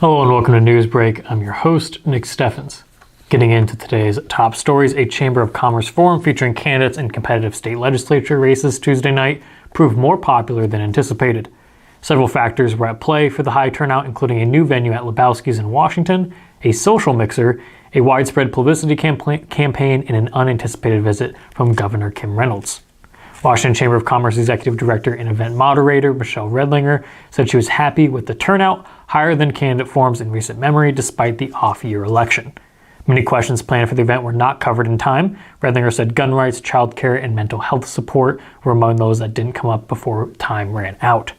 Hello and welcome to Newsbreak. I'm your host, Nick Steffens. Getting into today's top stories, a Chamber of Commerce forum featuring candidates in competitive state legislature races Tuesday night proved more popular than anticipated. Several factors were at play for the high turnout, including a new venue at Lebowski's in Washington, a social mixer, a widespread publicity campaign, and an unanticipated visit from Governor Kim Reynolds. Washington Chamber of Commerce Executive Director and event moderator Michelle Redlinger said she was happy with the turnout, higher than candidate forums in recent memory despite the off-year election. Many questions planned for the event were not covered in time. Redlinger said gun rights, child care, and mental health support were among those that didn't come up before time ran out.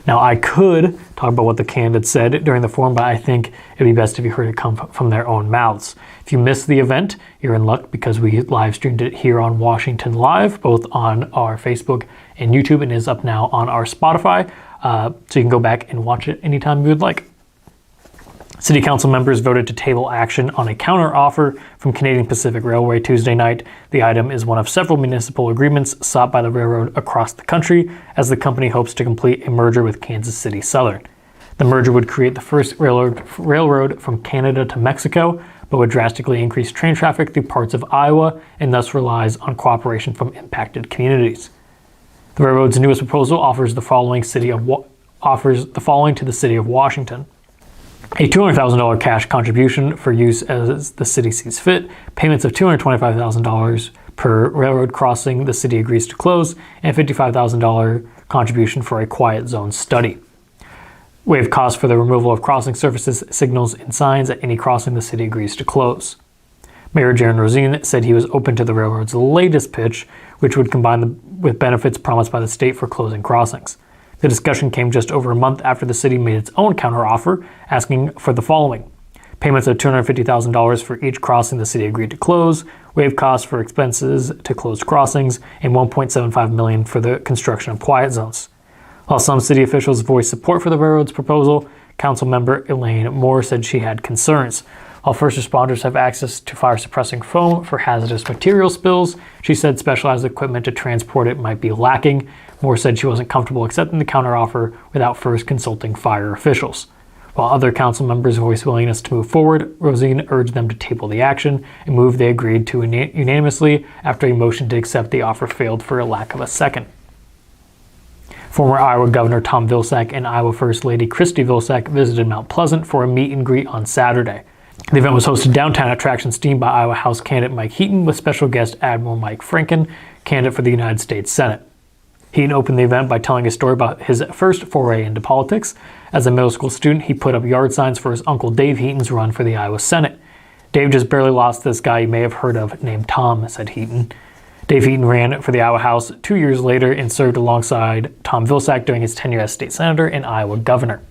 Now, I could talk about what the candidates said during the forum, but I think it would be best if you heard it come from their own mouths. If you missed the event, you're in luck because we live streamed it here on Washington Live, both on our Facebook and YouTube, and is up now on our Spotify. So you can go back and watch it anytime you would like. City Council members voted to table action on a counteroffer from Canadian Pacific Railway Tuesday night. The item is one of several municipal agreements sought by the railroad across the country as the company hopes to complete a merger with Kansas City Southern. The merger would create the first railroad from Canada to Mexico, but would drastically increase train traffic through parts of Iowa and thus relies on cooperation from impacted communities. The railroad's newest proposal offers the following to the city of Washington. A $200,000 cash contribution for use as the city sees fit, payments of $225,000 per railroad crossing the city agrees to close, and a $55,000 contribution for a quiet zone study. Waive costs for the removal of crossing surfaces, signals, and signs at any crossing the city agrees to close. Mayor Jaron Rosine said he was open to the railroad's latest pitch, which would combine with benefits promised by the state for closing crossings. The discussion came just over a month after the city made its own counteroffer, asking for the following: payments of $250,000 for each crossing the city agreed to close, waive costs for expenses to close crossings, and $1.75 million for the construction of quiet zones. While some city officials voiced support for the railroad's proposal, council member Elaine Moore said she had concerns. While first responders have access to fire-suppressing foam for hazardous material spills, she said specialized equipment to transport it might be lacking. Moore said she wasn't comfortable accepting the counteroffer without first consulting fire officials. While other council members voiced willingness to move forward, Rosine urged them to table the action, a move they agreed to unanimously after a motion to accept the offer failed for a lack of a second. Former Iowa Governor Tom Vilsack and Iowa First Lady Kristi Vilsack visited Mount Pleasant for a meet and greet on Saturday. The event was hosted downtown at Attractions Team by Iowa House candidate Mike Heaton with special guest Admiral Mike Franken, candidate for the United States Senate. Heaton opened the event by telling a story about his first foray into politics. As a middle school student, he put up yard signs for his uncle Dave Heaton's run for the Iowa Senate. Dave just barely lost this guy you may have heard of named Tom, said Heaton. Dave Heaton ran for the Iowa House 2 years later and served alongside Tom Vilsack during his tenure as state senator and Iowa governor.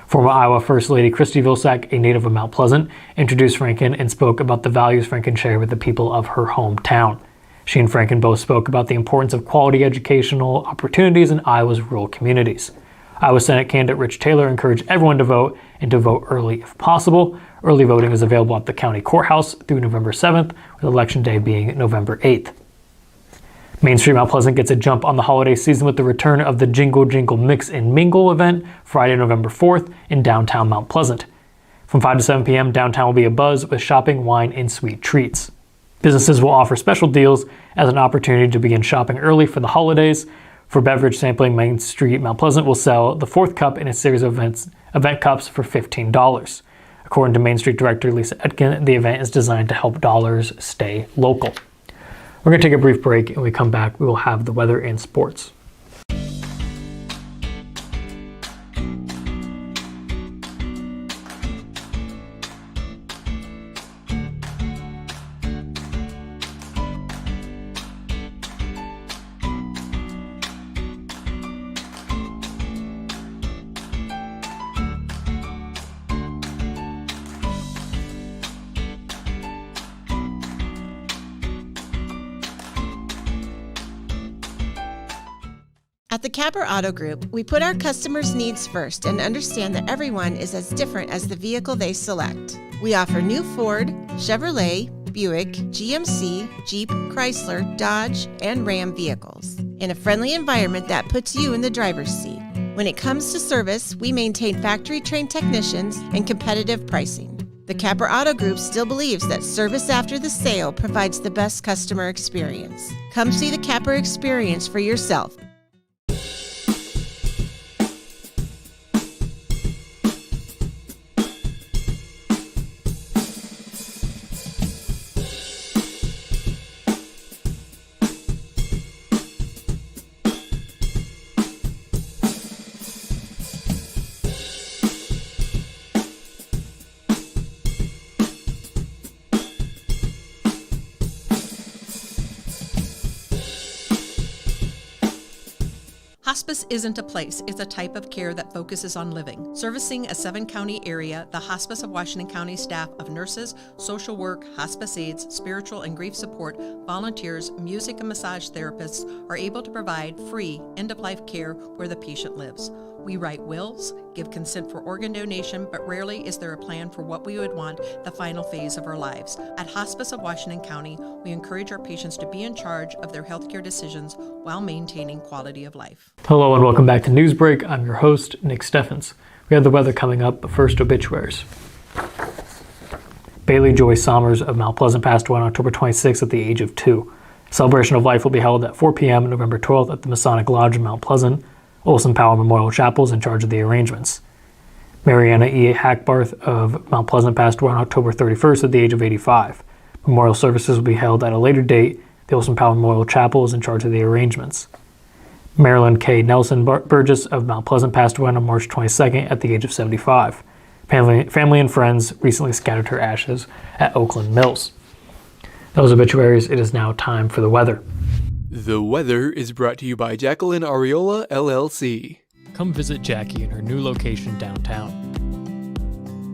Former Iowa First Lady Kristi Vilsack, a native of Mount Pleasant, introduced Franken and spoke about the values Franken shared with the people of her hometown. She and Franken both spoke about the importance of quality educational opportunities in Iowa's rural communities. Iowa Senate candidate Rich Taylor encouraged everyone to vote and to vote early if possible. Early voting is available at the county courthouse through November 7th, with Election Day being November 8th. Main Street Mount Pleasant gets a jump on the holiday season with the return of the Jingle Jingle Mix and Mingle event Friday, November 4th in downtown Mount Pleasant. From 5 to 7 p.m., downtown will be abuzz with shopping, wine, and sweet treats. Businesses will offer special deals as an opportunity to begin shopping early for the holidays. For beverage sampling, Main Street Mount Pleasant will sell the fourth cup in a series of event cups for $15. According to Main Street Director Lisa Etkin, the event is designed to help dollars stay local. We're going to take a brief break, and when we come back, we will have the weather and sports. At the Capper Auto Group, we put our customers' needs first and understand that everyone is as different as the vehicle they select. We offer new Ford, Chevrolet, Buick, GMC, Jeep, Chrysler, Dodge, and Ram vehicles in a friendly environment that puts you in the driver's seat. When it comes to service, we maintain factory-trained technicians and competitive pricing. The Capper Auto Group still believes that service after the sale provides the best customer experience. Come see the Capper experience for yourself. Hospice isn't a place, it's a type of care that focuses on living. Servicing a 7-county area, the Hospice of Washington County staff of nurses, social work, hospice aides, spiritual and grief support, volunteers, music and massage therapists are able to provide free end-of-life care where the patient lives. We write wills, give consent for organ donation, but rarely is there a plan for what we would want the final phase of our lives. At Hospice of Washington County, we encourage our patients to be in charge of their healthcare decisions while maintaining quality of life. Hello and welcome back to Newsbreak. I'm your host, Nick Steffens. We have the weather coming up, but first obituaries. Bailey Joy Sommers of Mount Pleasant passed away on October 26th at the age of 2. Celebration of life will be held at 4 p.m. November 12th at the Masonic Lodge in Mount Pleasant. Olson Powell Memorial Chapel is in charge of the arrangements. Mariana E. Hackbarth of Mount Pleasant passed away on October 31st at the age of 85. Memorial services will be held at a later date. The Olson Powell Memorial Chapel is in charge of the arrangements. Marilyn K. Nelson Burgess of Mount Pleasant passed away on March 22nd at the age of 75. Family and friends recently scattered her ashes at Oakland Mills. Those obituaries. It is now time for the weather. The weather is brought to you by Jacqueline Areola, LLC. Come visit Jackie in her new location downtown.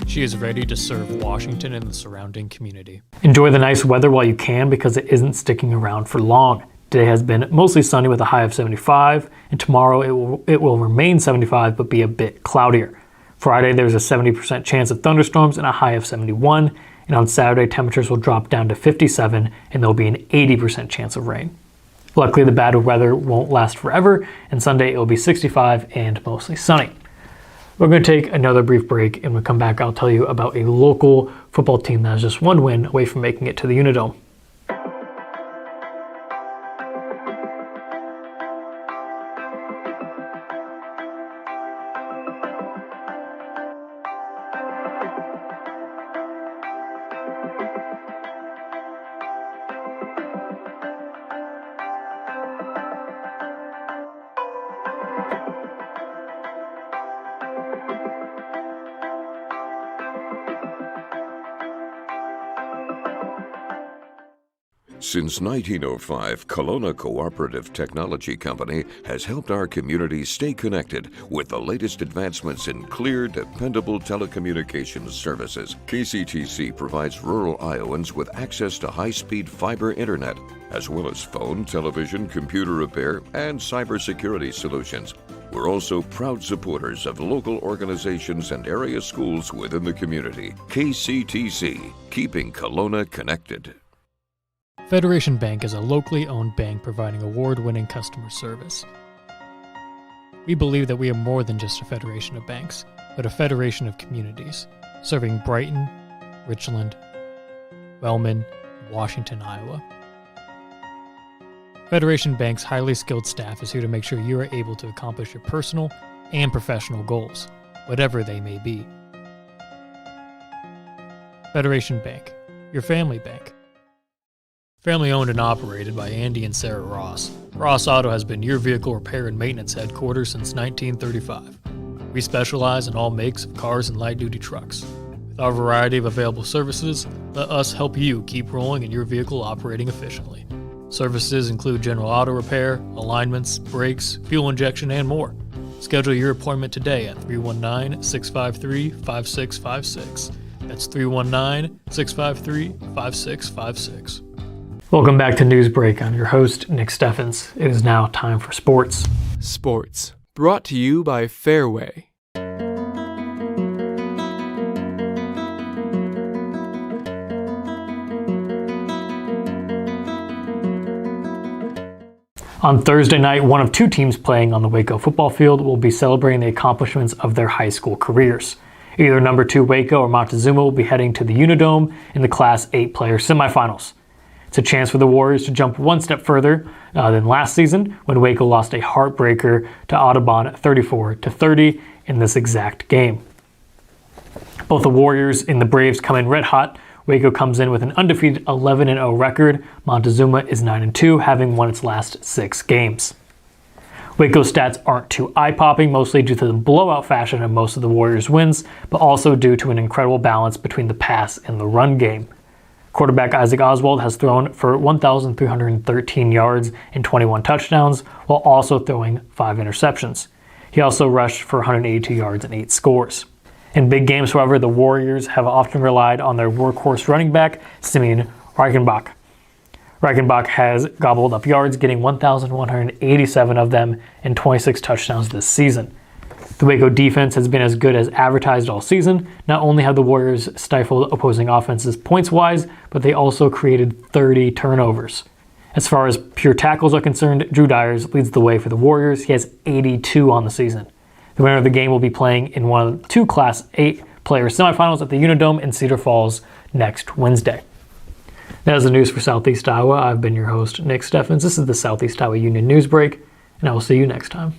She is ready to serve Washington and the surrounding community. Enjoy the nice weather while you can because it isn't sticking around for long. Today has been mostly sunny with a high of 75, and tomorrow it will remain 75 but be a bit cloudier. Friday there's a 70% chance of thunderstorms and a high of 71, and on Saturday temperatures will drop down to 57 and there'll be an 80% chance of rain. Luckily, the bad weather won't last forever, and Sunday it will be 65 and mostly sunny. We're going to take another brief break, and when we come back, I'll tell you about a local football team that has just one win away from making it to the Unidome. Since 1905, Kelowna Cooperative Technology Company has helped our community stay connected with the latest advancements in clear, dependable telecommunications services. KCTC provides rural Iowans with access to high-speed fiber internet, as well as phone, television, computer repair, and cybersecurity solutions. We're also proud supporters of local organizations and area schools within the community. KCTC, keeping Kelowna connected. Federation Bank is a locally owned bank providing award-winning customer service. We believe that we are more than just a federation of banks, but a federation of communities, serving Brighton, Richland, Wellman, and Washington, Iowa. Federation Bank's highly skilled staff is here to make sure you are able to accomplish your personal and professional goals, whatever they may be. Federation Bank, your family bank. Family owned and operated by Andy and Sarah Ross. Ross Auto has been your vehicle repair and maintenance headquarters since 1935. We specialize in all makes of cars and light-duty trucks. With our variety of available services, let us help you keep rolling and your vehicle operating efficiently. Services include general auto repair, alignments, brakes, fuel injection, and more. Schedule your appointment today at 319-653-5656. That's 319-653-5656. Welcome back to Newsbreak. I'm your host, Nick Steffens. It is now time for sports. Sports, brought to you by Fairway. On Thursday night, one of two teams playing on the Waco football field will be celebrating the accomplishments of their high school careers. Either number 2 Waco or Montezuma will be heading to the Unidome in the Class 8 player semifinals. It's a chance for the Warriors to jump one step further than last season when Waco lost a heartbreaker to Audubon 34-30 in this exact game. Both the Warriors and the Braves come in red hot. Waco comes in with an undefeated 11-0 record. Montezuma is 9-2, having won its last 6 games. Waco's stats aren't too eye-popping, mostly due to the blowout fashion of most of the Warriors' wins, but also due to an incredible balance between the pass and the run game. Quarterback Isaac Oswald has thrown for 1,313 yards and 21 touchdowns, while also throwing 5 interceptions. He also rushed for 182 yards and 8 scores. In big games, however, the Warriors have often relied on their workhorse running back, Simeon Reichenbach. Reichenbach has gobbled up yards, getting 1,187 of them and 26 touchdowns this season. The Waco defense has been as good as advertised all season. Not only have the Warriors stifled opposing offenses points-wise, but they also created 30 turnovers. As far as pure tackles are concerned, Drew Dyers leads the way for the Warriors. He has 82 on the season. The winner of the game will be playing in one of the 2 Class 8 player semifinals at the Unidome in Cedar Falls next Wednesday. That is the news for Southeast Iowa. I've been your host, Nick Steffens. This is the Southeast Iowa Union News Break, and I will see you next time.